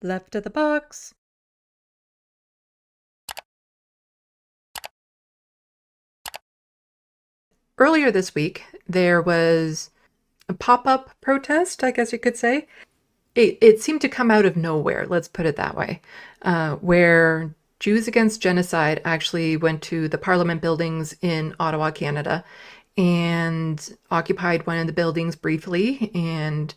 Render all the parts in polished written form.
Left of the box. Earlier this week, there was a pop-up protest, I guess you could say. It seemed to come out of nowhere, let's put it that way, where Jews Against Genocide actually went to the Parliament buildings in Ottawa, Canada, and occupied one of the buildings briefly and,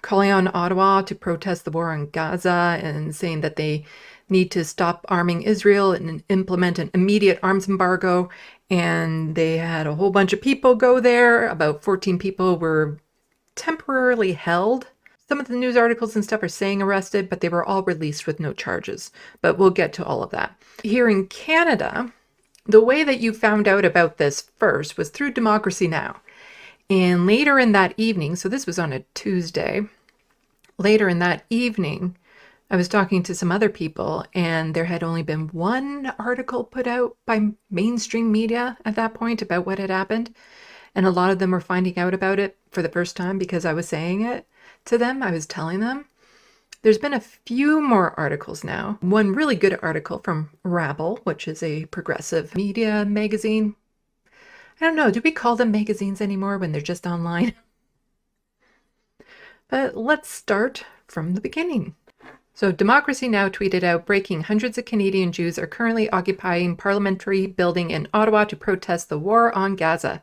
calling on Ottawa to protest the war on Gaza and saying that they need to stop arming Israel and implement an immediate arms embargo. And they had a whole bunch of people go there. About 14 people were temporarily held. Some of the news articles and stuff are saying arrested, but they were all released with no charges. But we'll get to all of that. Here in Canada, the way that you found out about this first was through Democracy Now! And later in that evening, so this was on a Tuesday, later in that evening, I was talking to some other people, and there had only been one article put out by mainstream media at that point about what had happened. And a lot of them were finding out about it for the first time because I was saying it to them. I was telling them. There's been a few more articles now. One really good article from Rabble, which is a progressive media magazine. I don't know, do we call them magazines anymore when they're just online? But let's start from the beginning. So Democracy Now! Tweeted out, breaking, hundreds of Canadian Jews are currently occupying parliamentary building in Ottawa to protest the war on Gaza.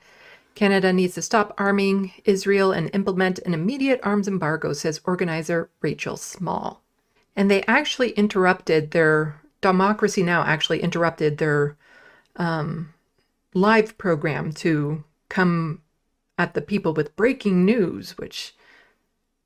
Canada needs to stop arming Israel and implement an immediate arms embargo, says organizer Rachel Small. And they actually interrupted their, Democracy Now! Actually interrupted their live program to come at the people with breaking news, which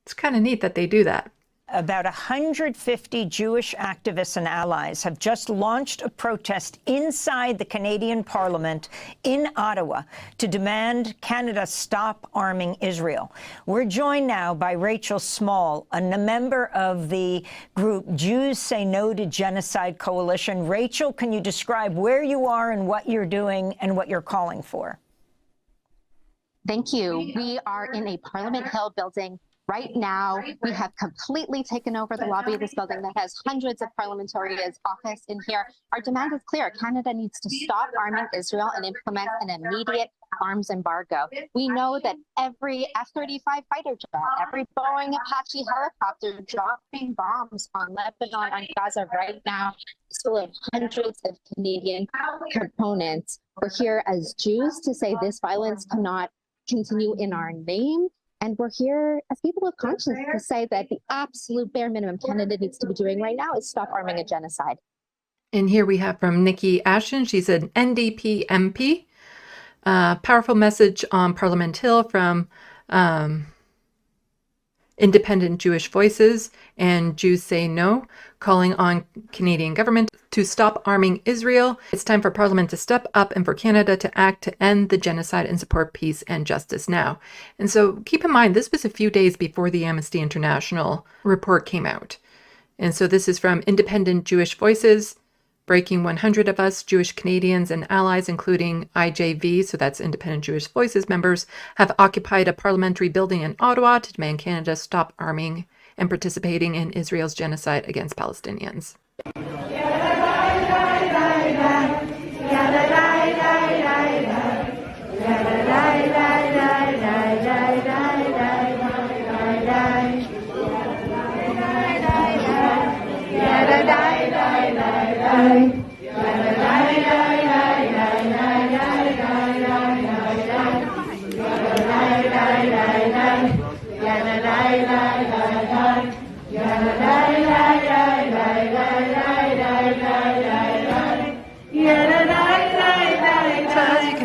it's kind of neat that they do that. About 150 Jewish activists and allies have just launched a protest inside the Canadian Parliament in Ottawa to demand Canada stop arming Israel. We're joined now by Rachel Small, a member of the group Jews Say No to Genocide Coalition. Rachel, can you describe where you are and what you're doing and what you're calling for? Thank you. We are in a Parliament Hill building. Right now, we have completely taken over the lobby of this building that has hundreds of parliamentarians' office in here. Our demand is clear. Canada needs to stop arming Israel and implement an immediate arms embargo. We know that every F-35 fighter jet, every Boeing Apache helicopter dropping bombs on Lebanon, on Gaza right now is full of hundreds of Canadian components. We're here as Jews to say this violence cannot continue in our name. And we're here as people of conscience to say that the absolute bare minimum Canada needs to be doing right now is stop arming a genocide. And here we have from Nikki Ashton. She's an NDP MP. Powerful message on Parliament Hill from Independent Jewish Voices and Jews Say No, calling on Canadian government to stop arming Israel. It's time for Parliament to step up and for Canada to act to end the genocide and support peace and justice now. And so keep in mind, this was a few days before the Amnesty International report came out. And so this is from Independent Jewish Voices. Breaking, 100 of us, Jewish Canadians and allies, including IJV, so that's Independent Jewish Voices members, have occupied a parliamentary building in Ottawa to demand Canada stop arming and participating in Israel's genocide against Palestinians.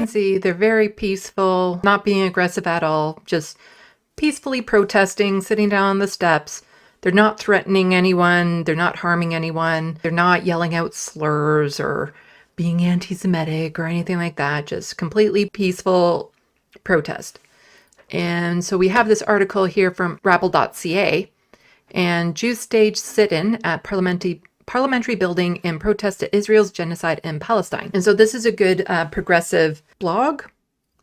See, they're very peaceful, not being aggressive at all, just peacefully protesting, sitting down on the steps. They're not threatening anyone. They're not harming anyone. They're not yelling out slurs or being anti-Semitic or anything like that. Just completely peaceful protest. And so we have this article here from rabble.ca, and Jews staged sit-in at parliamentary building in protest to Israel's genocide in Palestine. And so this is a good progressive blog,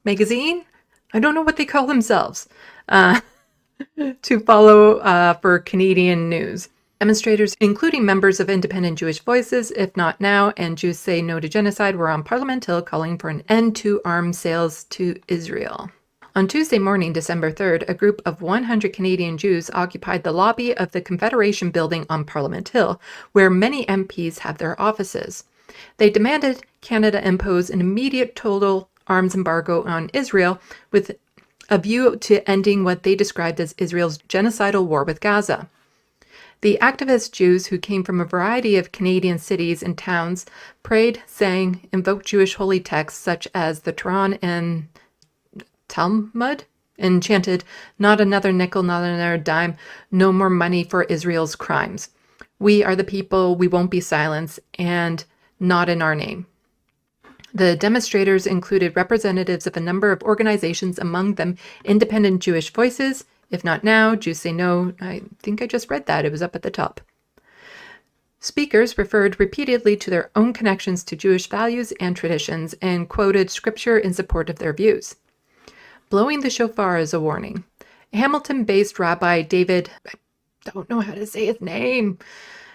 magazine, I don't know what they call themselves, to follow for Canadian news. Demonstrators, including members of Independent Jewish Voices, If Not Now, and Jews Say No to Genocide, were on Parliament Hill calling for an end to arms sales to Israel. On Tuesday morning, December 3rd, a group of 100 Canadian Jews occupied the lobby of the Confederation Building on Parliament Hill, where many MPs have their offices. They demanded Canada impose an immediate total arms embargo on Israel with a view to ending what they described as Israel's genocidal war with Gaza. The activist Jews, who came from a variety of Canadian cities and towns, prayed, sang, invoked Jewish holy texts such as the Quran and Talmud, and chanted, "Not another nickel, not another dime, no more money for Israel's crimes. We are the people, we won't be silenced, and not in our name." The demonstrators included representatives of a number of organizations, among them Independent Jewish Voices, If Not Now, Jews Say No. I think I just read that. It was up at the top. Speakers referred repeatedly to their own connections to Jewish values and traditions and quoted scripture in support of their views. Blowing the shofar is a warning. Hamilton-based Rabbi David, I don't know how to say his name,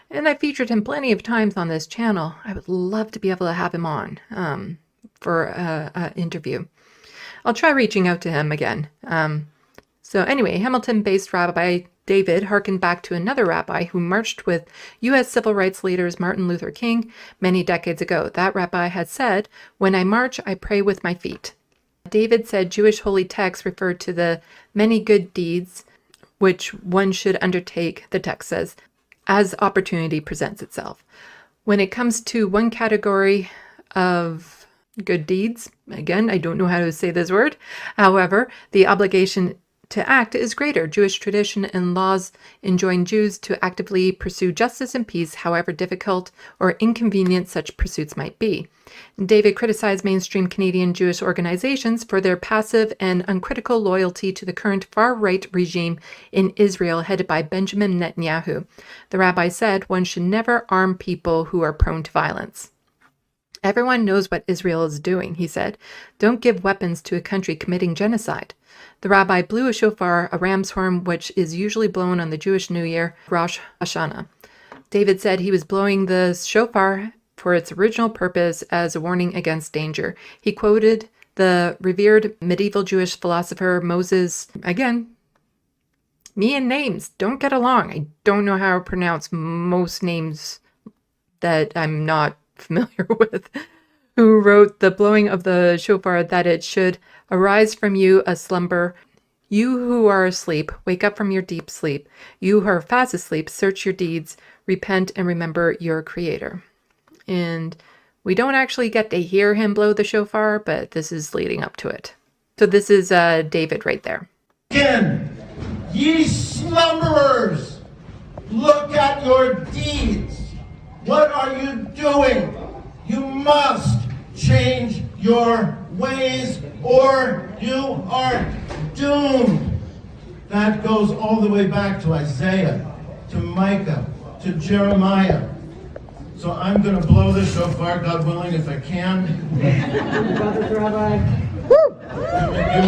and I featured him plenty of times on this channel. I would love to be able to have him on for an interview. I'll try reaching out to him again. So anyway, Hamilton-based Rabbi David harkened back to another rabbi who marched with U.S. civil rights leaders Martin Luther King many decades ago. That rabbi had said, "When I march, I pray with my feet." David said Jewish holy texts refer to the many good deeds which one should undertake, the text says, as opportunity presents itself. When it comes to one category of good deeds, again, I don't know how to say this word, however, the obligation to act is greater. Jewish tradition and laws enjoin Jews to actively pursue justice and peace, however difficult or inconvenient such pursuits might be. David criticized mainstream Canadian Jewish organizations for their passive and uncritical loyalty to the current far-right regime in Israel headed by Benjamin Netanyahu. The rabbi said one should never arm people who are prone to violence. "Everyone knows what Israel is doing," he said. "Don't give weapons to a country committing genocide." The rabbi blew a shofar, a ram's horn, which is usually blown on the Jewish New Year, Rosh Hashanah. David said he was blowing the shofar for its original purpose as a warning against danger. He quoted the revered medieval Jewish philosopher Moses, again, me and names don't get along. I don't know how to pronounce most names that I'm not familiar with, who wrote the blowing of the shofar that it should arise from you a slumber. You who are asleep, wake up from your deep sleep. You who are fast asleep, search your deeds, repent and remember your Creator. And we don't actually get to hear him blow the shofar, but this is leading up to it. So this is David right there. Again, ye slumberers, look at your deeds. What are you doing? You must change your ways or you are doomed. That goes all the way back to Isaiah, to Micah, to Jeremiah. So I'm going to blow the shofar, God willing, if I can. Rabbi. Woo! I'm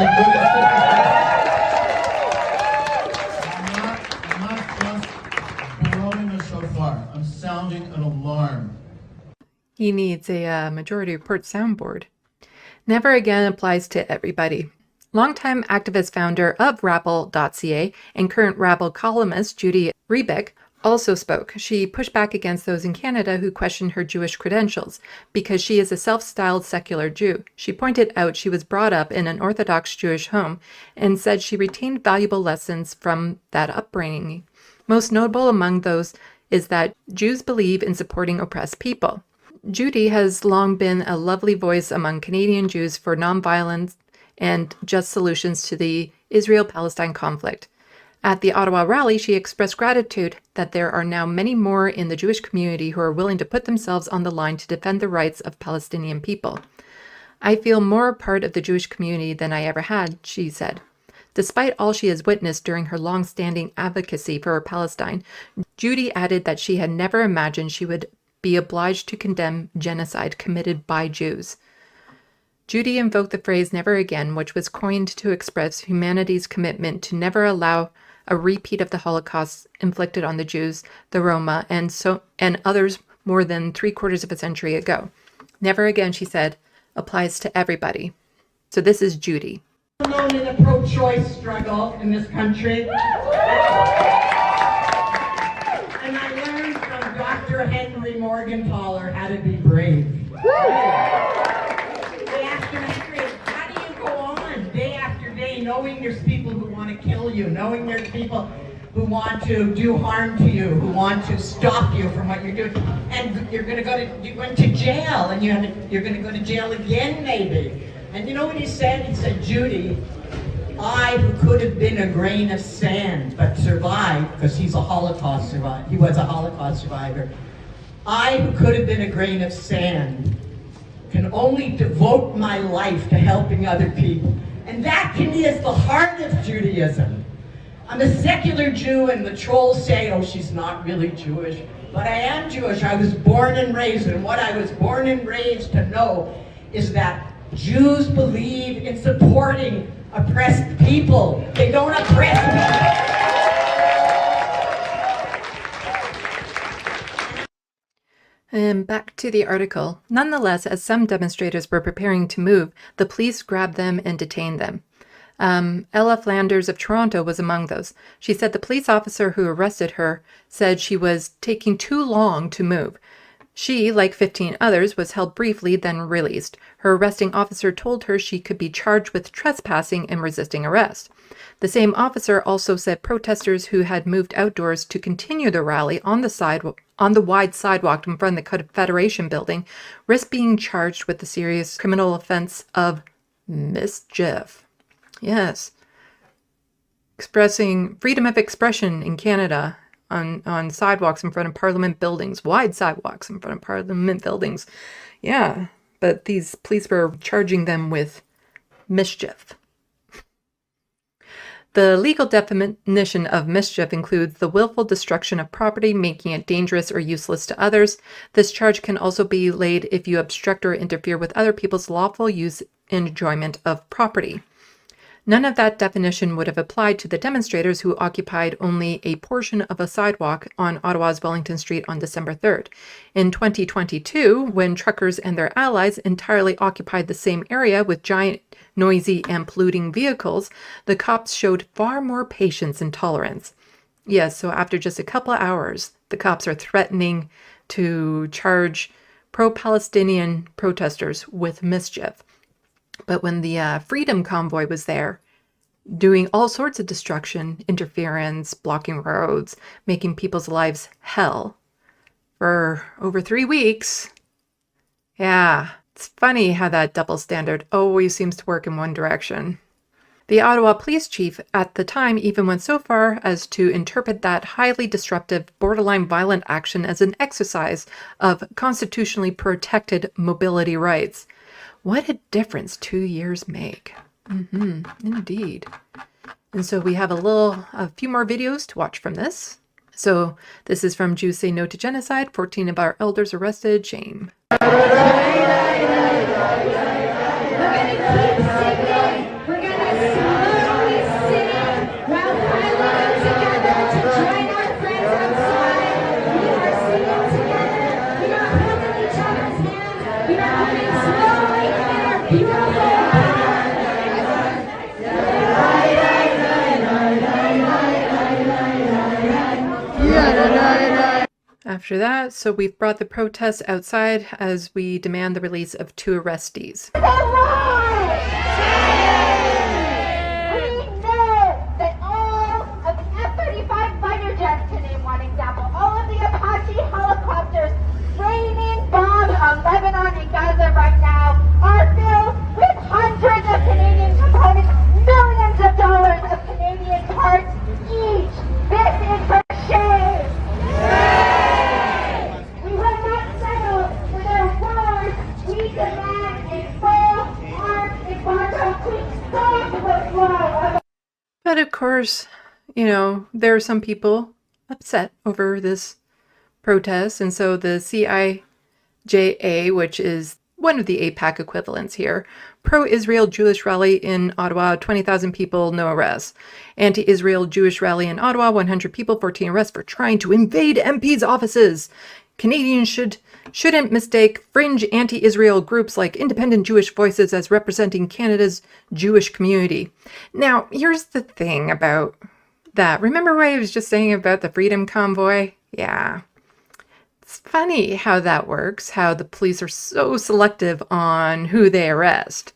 not just blowing a shofar. I'm sounding an alarm. He needs a majority report soundboard. Never again applies to everybody. Longtime activist founder of Rabble.ca and current Rabble columnist Judy Rebick also spoke. She pushed back against those in Canada who questioned her Jewish credentials because she is a self-styled secular Jew. She pointed out she was brought up in an Orthodox Jewish home and said she retained valuable lessons from that upbringing. Most notable among those is that Jews believe in supporting oppressed people. Judy has long been a lovely voice among Canadian Jews for nonviolence and just solutions to the Israel-Palestine conflict. At the Ottawa rally, she expressed gratitude that there are now many more in the Jewish community who are willing to put themselves on the line to defend the rights of Palestinian people. "I feel more a part of the Jewish community than I ever had," she said. Despite all she has witnessed during her long-standing advocacy for Palestine, Judy added that she had never imagined she would be obliged to condemn genocide committed by Jews. Judy invoked the phrase "never again," which was coined to express humanity's commitment to never allow a repeat of the Holocaust inflicted on the Jews, the Roma, and others more than 3/4 of a century ago. Never again, she said, applies to everybody. So this is Judy. Known in the pro-choice struggle in this country. And I learned from Dr. Henry Morgenthaler how to be brave. Day after Henry, how do you go on day after day knowing there's people who want to kill you, knowing there's people who want to do harm to you, who want to stop you from what you're doing, and you went to jail, and you're going to go to jail again maybe. And you know what he said? He said, Judy, I who could have been a grain of sand but survived, because he's a Holocaust survivor. He was a Holocaust survivor. I who could have been a grain of sand can only devote my life to helping other people. And that to me is the heart of Judaism. I'm a secular Jew, and the trolls say, oh, she's not really Jewish. But I am Jewish. I was born and raised, and what I was born and raised to know is that Jews believe in supporting oppressed people. They don't oppress people. And back to the article. Nonetheless, as some demonstrators were preparing to move, the police grabbed them and detained them. Ella Flanders of Toronto was among those. She said the police officer who arrested her said she was taking too long to move. She, like 15 others, was held briefly, then released. Her arresting officer told her she could be charged with trespassing and resisting arrest. The same officer also said protesters who had moved outdoors to continue the rally on the wide sidewalk in front of the Confederation building risked being charged with the serious criminal offense of mischief. Yes. Expressing freedom of expression in Canada on sidewalks in front of Parliament buildings, wide sidewalks in front of Parliament buildings. Yeah, but these police were charging them with mischief. The legal definition of mischief includes the willful destruction of property, making it dangerous or useless to others. This charge can also be laid if you obstruct or interfere with other people's lawful use and enjoyment of property. None of that definition would have applied to the demonstrators who occupied only a portion of a sidewalk on Ottawa's Wellington Street on December 3rd. In 2022, when truckers and their allies entirely occupied the same area with giant, noisy, and polluting vehicles, the cops showed far more patience and tolerance. Yes, so after just a couple of hours, the cops are threatening to charge pro-Palestinian protesters with mischief. But when the Freedom Convoy was there, doing all sorts of destruction, interference, blocking roads, making people's lives hell for over 3 weeks. Yeah, it's funny how that double standard always seems to work in one direction. The Ottawa police chief at the time even went so far as to interpret that highly disruptive, borderline violent action as an exercise of constitutionally protected mobility rights. What a difference 2 years make. Indeed. And so we have a few more videos to watch from this. So this is from Jews Say No to Genocide, 14 of our elders arrested, shame. After that, so we've brought the protests outside as we demand the release of 2 arrestees. We know that all of the F-35 fighter jets, to name one example, all of the Apache helicopters raining bombs on Lebanon and Gaza right now are filled with hundreds of Canadian components, millions of dollars of Canadian parts each. This is for shame. We will not settle for their wars. We demand a full arms embargo to stop the flow of. But of course, there are some people upset over this protest. And so the CIJA, which is one of the AIPAC equivalents here. Pro-Israel Jewish rally in Ottawa, 20,000 people, no arrests. Anti-Israel Jewish rally in Ottawa, 100 people, 14 arrests for trying to invade MPs' offices. Canadians shouldn't mistake fringe anti-Israel groups like Independent Jewish Voices as representing Canada's Jewish community. Now, here's the thing about that. Remember what I was just saying about the Freedom Convoy? Yeah. It's funny how that works, how the police are so selective on who they arrest.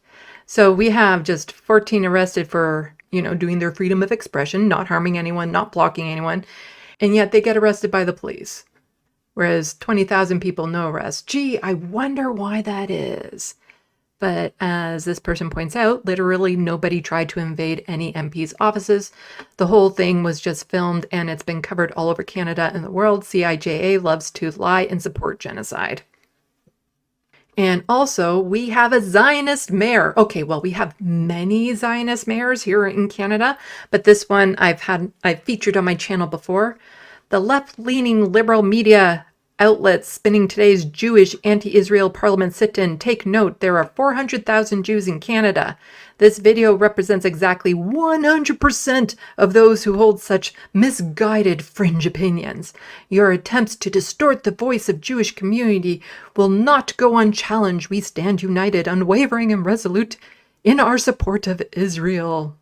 So we have just 14 arrested for, doing their freedom of expression, not harming anyone, not blocking anyone, and yet they get arrested by the police. Whereas 20,000 people, no arrest. Gee, I wonder why that is. But as this person points out, literally nobody tried to invade any MP's offices. The whole thing was just filmed and it's been covered all over Canada and the world. CIJA loves to lie and support genocide. And also, we have a Zionist mayor. Okay, well, we have many Zionist mayors here in Canada, but this one I've featured on my channel before. The left-leaning liberal media outlets spinning today's Jewish anti-Israel parliament sit-in take note there are 400,000 Jews in Canada. This video represents exactly 100% of those who hold such misguided fringe opinions. Your attempts to distort the voice of Jewish community will not go unchallenged. We stand united, unwavering, and resolute in our support of Israel.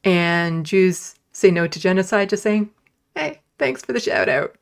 And Jews say no to genocide, just saying, hey, thanks for the shout out.